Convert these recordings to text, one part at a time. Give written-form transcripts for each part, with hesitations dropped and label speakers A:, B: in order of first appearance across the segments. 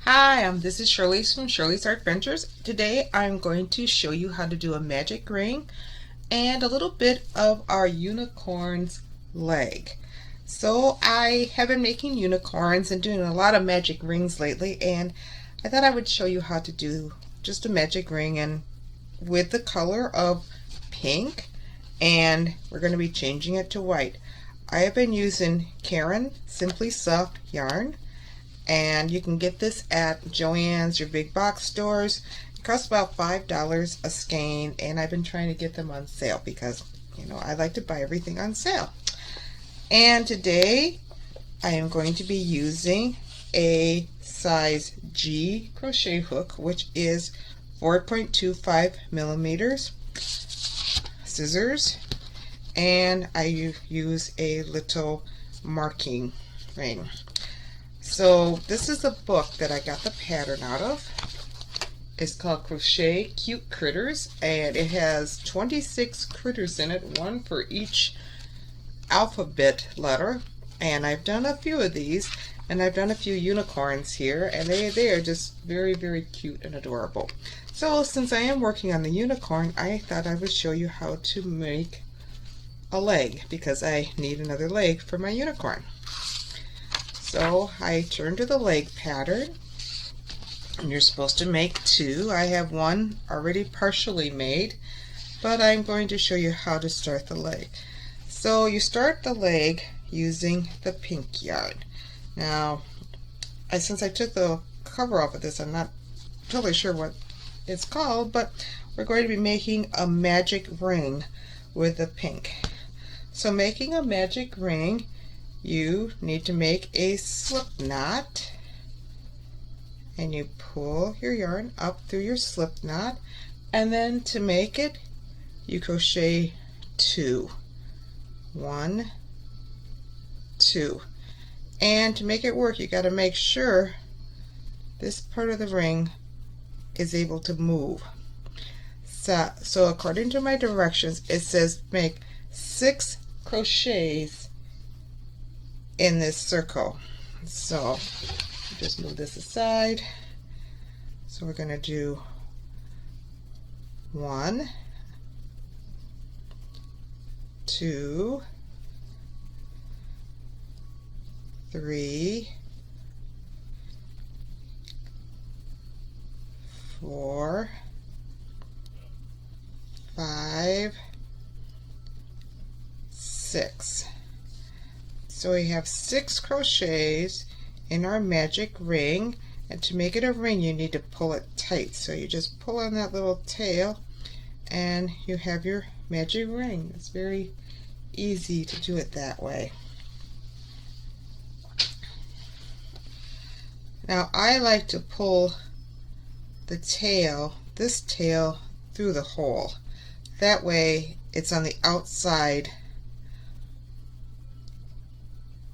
A: Hi, this is Shirley from Shirley's Art Ventures. Today I'm going to show you how to do a magic ring and a little bit of our unicorn's leg. So I have been making unicorns and doing a lot of magic rings lately, and I thought I would show you how to do just a magic ring and with the color of pink, and we're going to be changing it to white. I have been using Karen Simply Soft yarn, and you can get this at Joann's, your big box stores. It costs about $5 a skein, and I've been trying to get them on sale because, you know, I like to buy everything on sale. And today I am going to be using a size G crochet hook, which is 4.25 millimeters, scissors, and I use a little marking ring. So this is a book that I got the pattern out of. It's called Crochet Cute Critters, and it has 26 critters in it, one for each alphabet letter. And I've done a few of these, and I've done a few unicorns here, and they are just very, very cute and adorable. So since I am working on the unicorn, I thought I would show you how to make a leg, because I need another leg for my unicorn. So I turn to the leg pattern, and you're supposed to make two. I have one already partially made, but I'm going to show you how to start the leg. So you start the leg using the pink yarn. Now, since I took the cover off of this, I'm not totally sure what it's called, but we're going to be making a magic ring with the pink. So making a magic ring, you need to make a slip knot, and you pull your yarn up through your slip knot, and then to make it you crochet 2. 1, 2. And to make it work, you got to make sure this part of the ring is able to move. So according to my directions, it says make 6 crochets in this circle. So just move this aside. So we're going to do 1, 2, 3, 4, 5, 6. So we have 6 crochets in our magic ring, and to make it a ring you need to pull it tight. So you just pull on that little tail and you have your magic ring. It's very easy to do it that way. Now I like to pull the tail, this tail, through the hole. That way it's on the outside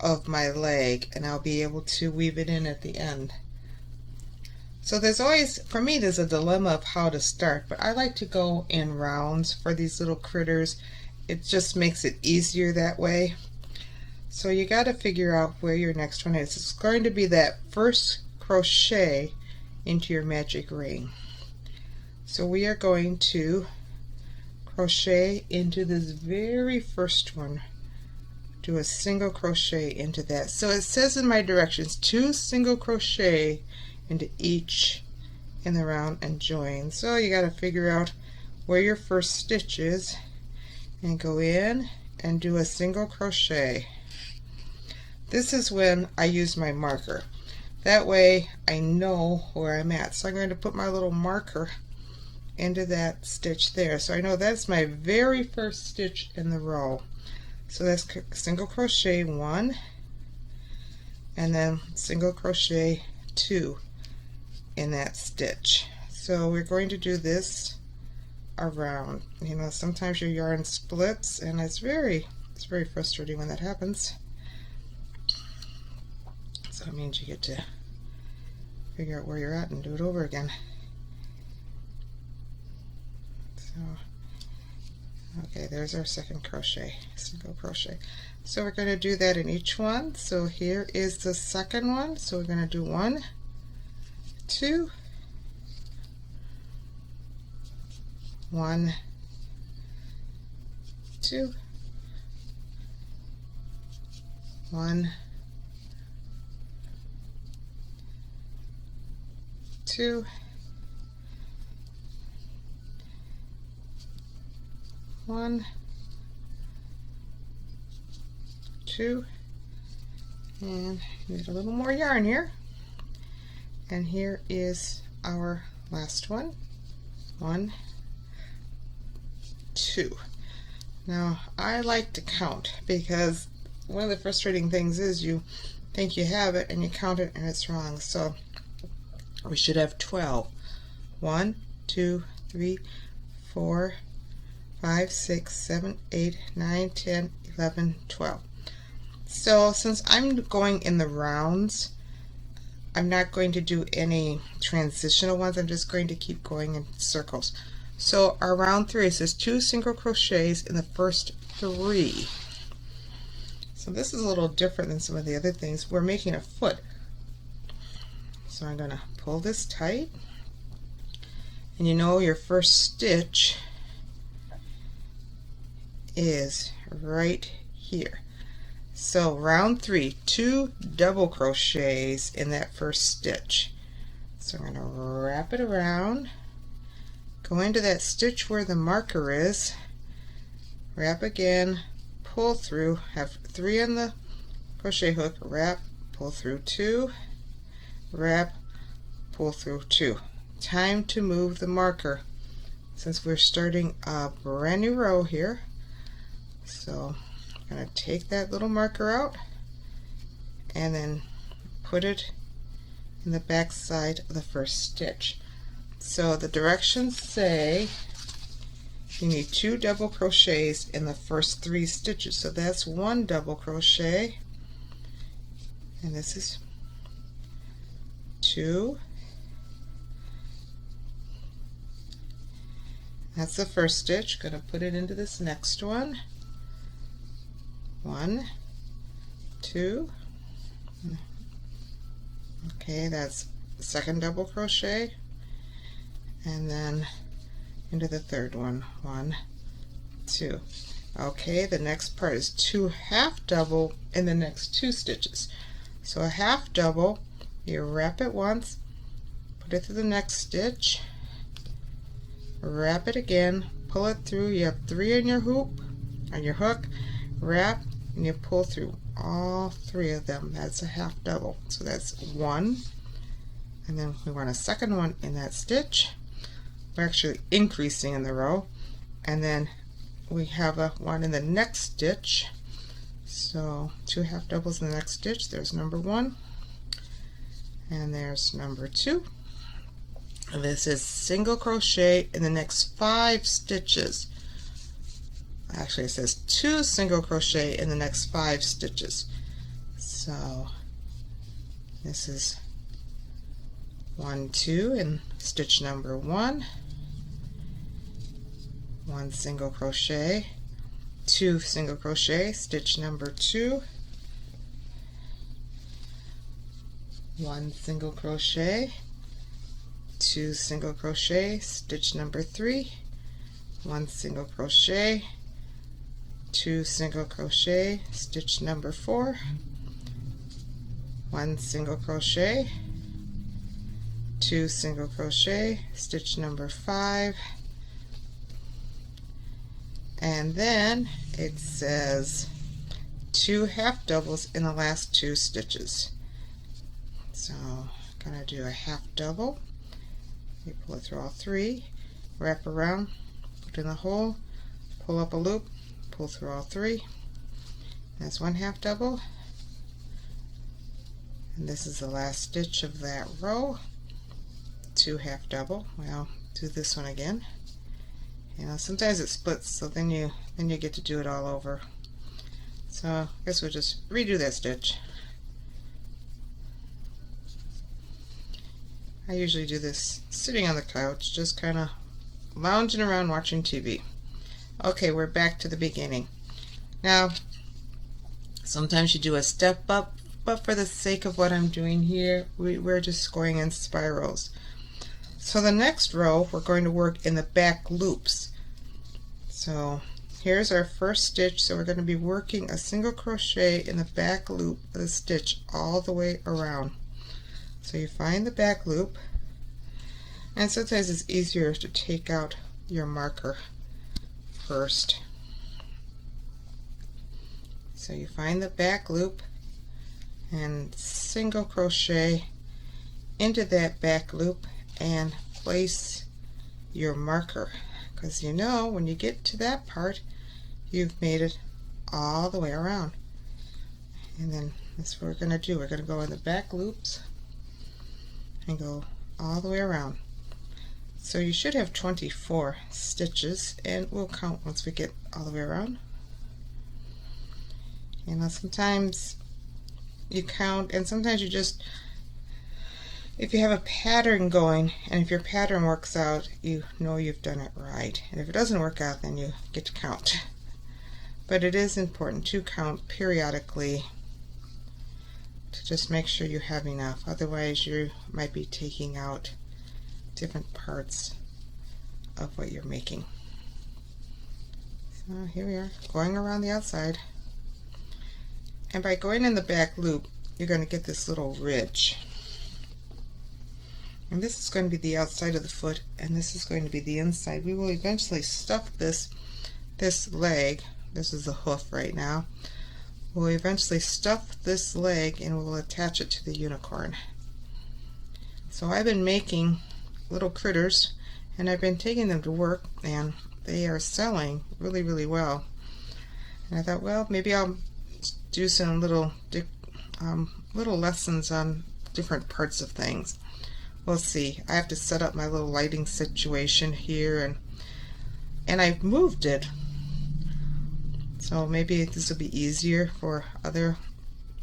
A: of my leg, and I'll be able to weave it in at the end. So there's always, for me, there's a dilemma of how to start, but I like to go in rounds for these little critters. It just makes it easier that way. So you got to figure out where your next one is. It's going to be that first crochet into your magic ring. So we are going to crochet into this very first one. Do a single crochet into that. So it says in my directions 2 single crochet into each in the round and join. So you got to figure out where your first stitch is and go in and do a single crochet. This is when I use my marker. That way I know where I'm at. So I'm going to put my little marker into that stitch there. So I know that's my very first stitch in the row. So that's single crochet 1, and then single crochet 2 in that stitch. So we're going to do this around. You know, sometimes your yarn splits, and it's very frustrating when that happens. So it means you get to figure out where you're at and do it over again. So okay, there's our second crochet, single crochet. So we're going to do that in each one. So here is the second one. So we're going to do 1, 2, 1, 2, 1, 2, 1, 2, and need a little more yarn here. And here is our last one. 1, 2. Now I like to count because one of the frustrating things is you think you have it and you count it and it's wrong. So we should have 12. 1, 2, 3, 4, 5, 6, 7, 8, 9, 10, 11, 12. So since I'm going in the rounds, I'm not going to do any transitional ones. I'm just going to keep going in circles. So our round 3 says 2 single crochets in the first 3. So this is a little different than some of the other things. We're making a foot. So I'm going to pull this tight. And you know your first stitch is right here. So round 3, 2 double crochets in that first stitch. So I'm going to wrap it around, go into that stitch where the marker is, wrap again, pull through, have 3 on the crochet hook, wrap, pull through 2, wrap, pull through 2. Time to move the marker since we're starting a brand new row here. So I'm going to take that little marker out and then put it in the back side of the first stitch. So the directions say you need 2 double crochets in the first 3 stitches. So that's 1 double crochet, and this is 2. That's the first stitch. Going to put it into this next one. 1, 2. Okay, that's the second double crochet, and then into the third one. 1, 2. Okay, the next part is 2 half double in the next 2 stitches. So a half double, you wrap it once, put it through the next stitch, wrap it again, pull it through. You have 3 in your hoop, on your hook, wrap, and you pull through all 3 of them. That's a half double. So that's 1, and then we want a second one in that stitch. We're actually increasing in the row, and then we have a one in the next stitch. So 2 half doubles in the next stitch. There's number 1, and there's number 2. And this is single crochet in the next 5 stitches. Actually, it says 2 single crochet in the next 5 stitches. So this is 1, 2 in stitch number 1, 1 single crochet, 2 single crochet, stitch number 2, 1 single crochet, 2 single crochet, stitch number 3, 1 single crochet, 2 single crochet, stitch number 4, 1 single crochet, 2 single crochet, stitch number 5, and then it says 2 half doubles in the last 2 stitches. So I'm going to do a half double. You pull it through all 3, wrap around, put in the hole, pull up a loop, pull through all 3. That's 1 half double, and this is the last stitch of that row. 2 half double. Well, do this one again. You know, sometimes it splits, so then you get to do it all over. So I guess we'll just redo that stitch. I usually do this sitting on the couch, just kind of lounging around watching TV. Okay, we're back to the beginning. Now, sometimes you do a step up but for the sake of what I'm doing here, we're just going in spirals. So the next row, we're going to work in the back loops. So here's our first stitch, so we're going to be working a single crochet in the back loop of the stitch all the way around. So you find the back loop, and sometimes it's easier to take out your marker first. So you find the back loop and single crochet into that back loop and place your marker, because you know when you get to that part you've made it all the way around. And then that's what we're going to do. We're going to go in the back loops and go all the way around. So you should have 24 stitches, and we'll count once we get all the way around. You know, sometimes you count, and sometimes you just, if you have a pattern going, and if your pattern works out, you know you've done it right. And if it doesn't work out, then you get to count. But it is important to count periodically to just make sure you have enough. Otherwise, you might be taking out different parts of what you're making. So here we are, going around the outside. And by going in the back loop, you're going to get this little ridge. And this is going to be the outside of the foot, and this is going to be the inside. We will eventually stuff this leg. This is the hoof right now. We'll eventually stuff this leg and we'll attach it to the unicorn. So I've been making little critters, and I've been taking them to work, and they are selling really, really well. And I thought, well, maybe I'll do some little lessons on different parts of things. We'll see. I have to set up my little lighting situation here, and I've moved it, so maybe this will be easier for other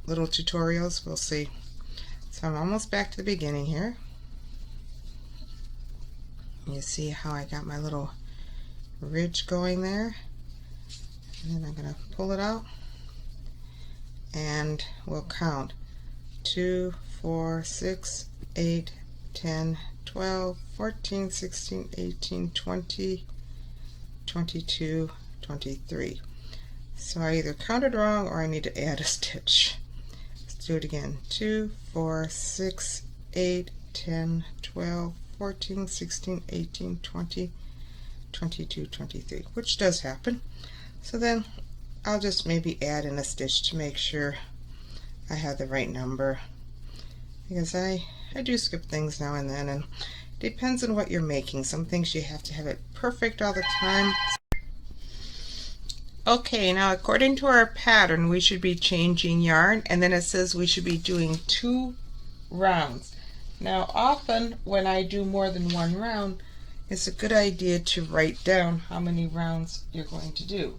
A: little tutorials. We'll see. So I'm almost back to the beginning here. You see how I got my little ridge going there, and then I'm going to pull it out, and we'll count 2, 4, 6, 8, 10, 12, 14, 16, 18, 20, 22, 23. So I either counted wrong or I need to add a stitch. Let's do it again. 2, 4, 6, 8, 10, 12, 14, 16, 18, 20, 22, 23, which does happen. So then I'll just maybe add in a stitch to make sure I have the right number, because I do skip things now and then, and it depends on what you're making. Some things you have to have it perfect all the time. Okay, now according to our pattern we should be changing yarn, and then it says we should be doing 2 rounds. Now often when I do more than 1 round, it's a good idea to write down how many rounds you're going to do.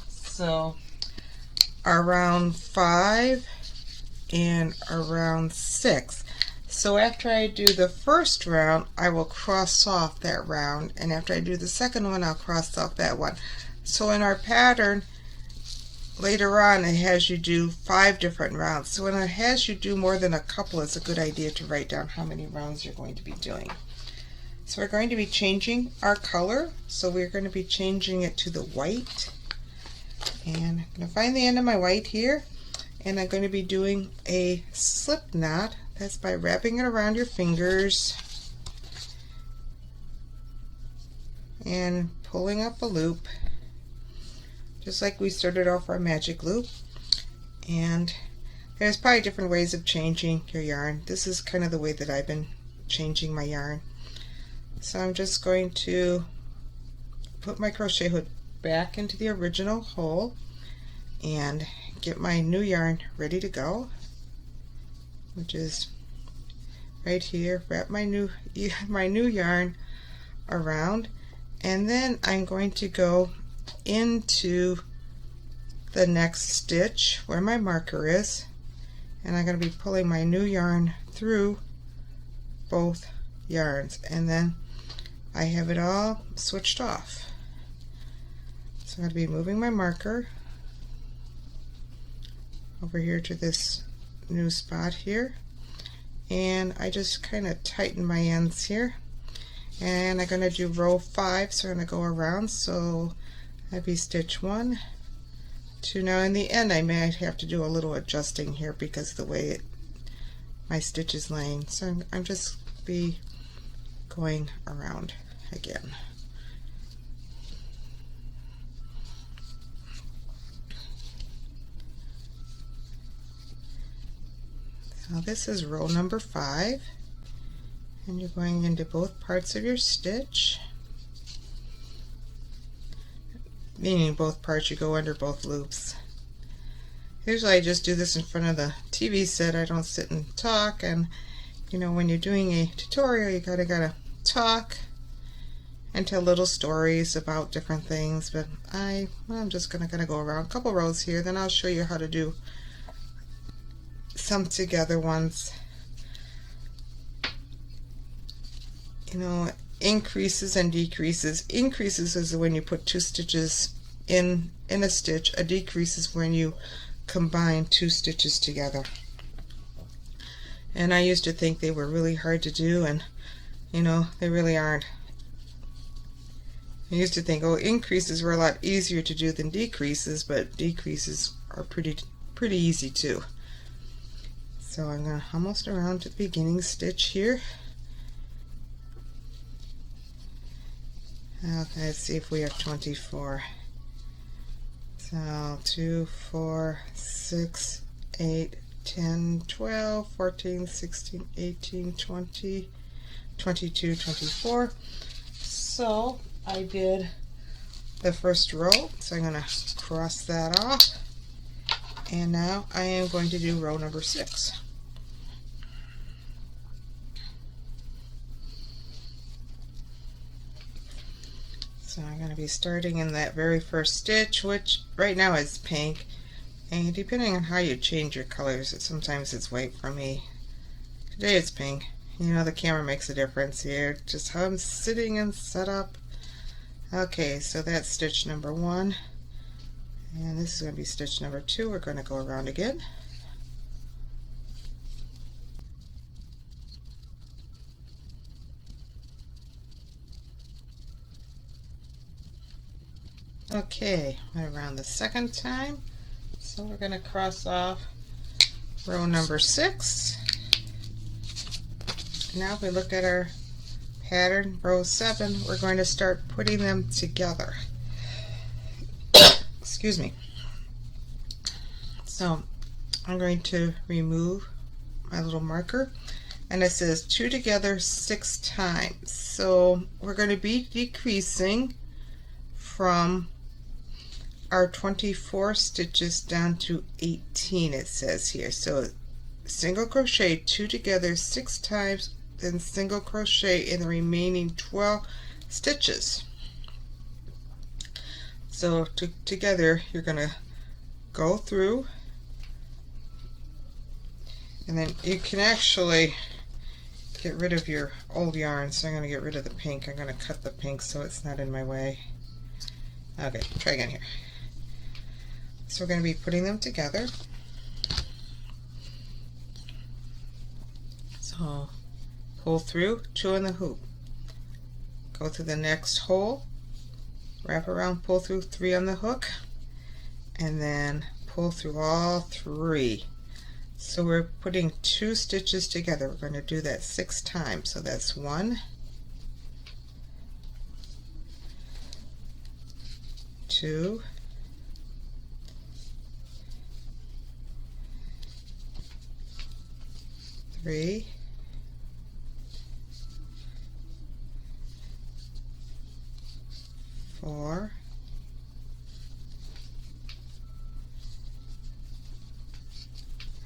A: So around 5 and around 6. So after I do the first round, I will cross off that round, and after I do the second one, I'll cross off that one. So in our pattern later on, it has you do 5 different rounds. So when it has you do more than a couple, it's a good idea to write down how many rounds you're going to be doing. So we're going to be changing our color. So we're going to be changing it to the white. And I'm going to find the end of my white here, and I'm going to be doing a slip knot. That's by wrapping it around your fingers and pulling up a loop, just like we started off our magic loop. And there's probably different ways of changing your yarn. This is kind of the way that I've been changing my yarn. So I'm just going to put my crochet hook back into the original hole and get my new yarn ready to go, which is right here. Wrap my new yarn around, and then I'm going to go into the next stitch where my marker is, and I'm going to be pulling my new yarn through both yarns, and then I have it all switched off. So I'm going to be moving my marker over here to this new spot here, and I just kind of tighten my ends here, and I'm going to do row 5, so I'm going to go around. So that'd be stitch 1, 2. Now in the end I might have to do a little adjusting here because of the way my stitch is laying, so I'm just be going around again. Now this is row number 5, and you're going into both parts of your stitch, meaning both parts, you go under both loops. Usually I just do this in front of the TV set. I don't sit and talk, and you know, when you're doing a tutorial you gotta talk and tell little stories about different things, but I'm just gonna go around a couple rows here, then I'll show you how to do some together ones. You know, increases and decreases. Increases is when you put 2 stitches in a stitch. A decrease is when you combine 2 stitches together. And I used to think they were really hard to do, and you know, they really aren't. I used to think, oh, increases were a lot easier to do than decreases, but decreases are pretty easy too. So I'm going to almost around to the beginning stitch here. Okay, let's see if we have 24. So 2, 4, 6, 8, 10, 12, 14, 16, 18, 20, 22, 24. So I did the first row, so I'm going to cross that off, and now I am going to do row number 6. So I'm going to be starting in that very first stitch, which right now is pink, and depending on how you change your colors, sometimes it's white for me. Today it's pink. You know, the camera makes a difference here, just how I'm sitting and set up. Okay, so that's stitch number 1, and this is going to be stitch number 2. We're going to go around again. Okay, went around the second time, so we're going to cross off row number 6. Now if we look at our pattern, row 7, we're going to start putting them together. Excuse me. So I'm going to remove my little marker, and it says 2 together 6 times. So we're going to be decreasing from our 24 stitches down to 18, it says here. So single crochet 2 together 6 times, then single crochet in the remaining 12 stitches. So together you're going to go through, and then you can actually get rid of your old yarn. So I'm going to get rid of the pink. I'm going to cut the pink so it's not in my way. Okay, try again here. So we're going to be putting them together. So pull through 2 in the hoop, go through the next hole, wrap around, pull through 3 on the hook, and then pull through all 3. So we're putting 2 stitches together. We're going to do that 6 times. So that's 1, 2, 3, 4,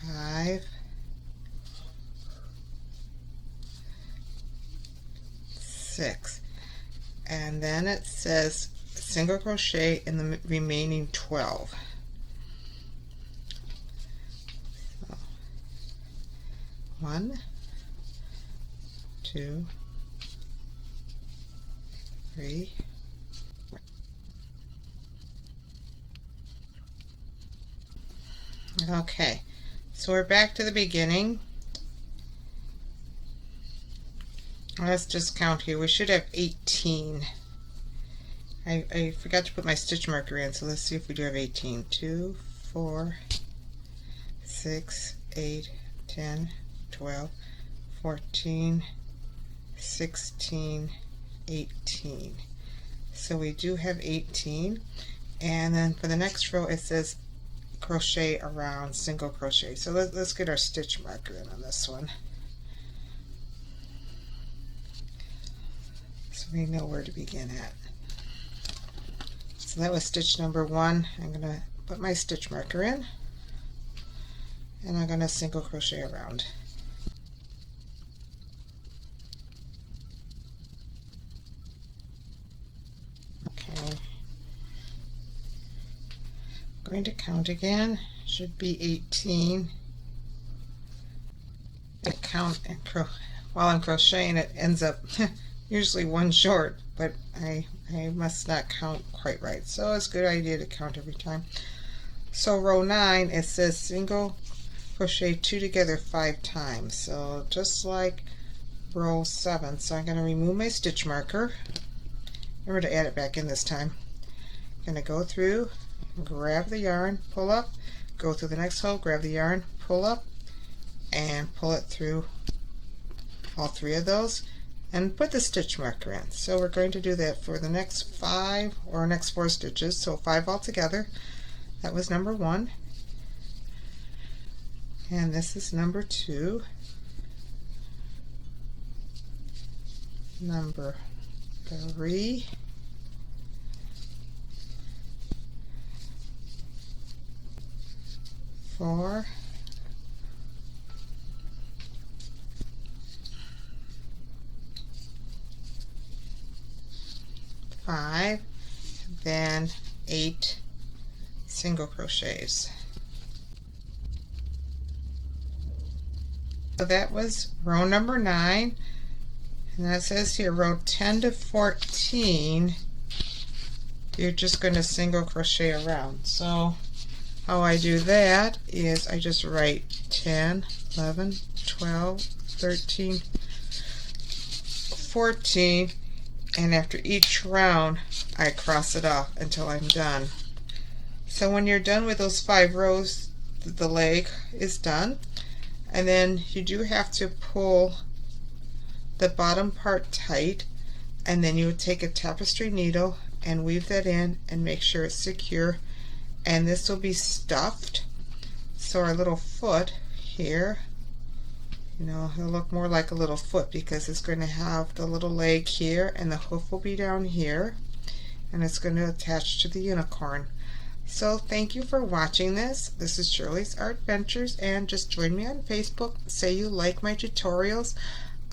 A: 5, 6, and then it says single crochet in the remaining 12. So 1, 2, 3, okay, So we're back to the beginning. Let's just count here. We should have 18. I forgot to put my stitch marker in, so let's see if we do have 18. 2, 4, 6, 8, 10, 12, 14, 16, 18. So we do have 18. And then for the next row it says crochet around, single crochet. So let's get our stitch marker in on this one, so we know where to begin at. So that was stitch number 1. I'm going to put my stitch marker in, and I'm going to single crochet around. Okay. I'm going to count again. Should be 18. I count and while I'm crocheting, it ends up usually one short, but I must not count quite right. So it's a good idea to count every time. So row 9, it says single crochet 2 together 5 times. So just like row 7. So I'm going to remove my stitch marker. Remember to add it back in this time. I'm going to go through, grab the yarn, pull up, go through the next hole, grab the yarn, pull up, and pull it through all 3 of those, and put the stitch marker in. So we're going to do that for the next 5 or next 4 stitches, so 5 altogether. That was number 1, and this is number 2, number 3, four, 5, then 8 single crochets. So that was row number 9, and that says here row 10 to 14 you're just going to single crochet around. So how I do that is I just write 10, 11, 12, 13, 14, and after each round I cross it off until I'm done. So when you're done with those 5 rows, the leg is done, and then you do have to pull the bottom part tight, and then you would take a tapestry needle and weave that in and make sure it's secure, and this will be stuffed. So our little foot here, you know, it'll look more like a little foot because it's going to have the little leg here and the hoof will be down here, and it's going to attach to the unicorn. So thank you for watching this. This is Shirley's Art Ventures, and just join me on Facebook. Say you like my tutorials.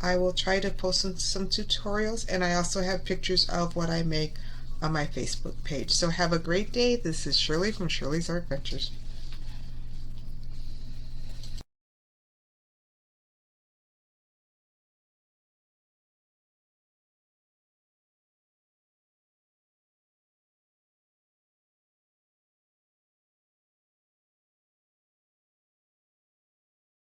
A: I will try to post some tutorials, and I also have pictures of what I make on my Facebook page. So have a great day. This is Shirley from Shirley's Art Ventures.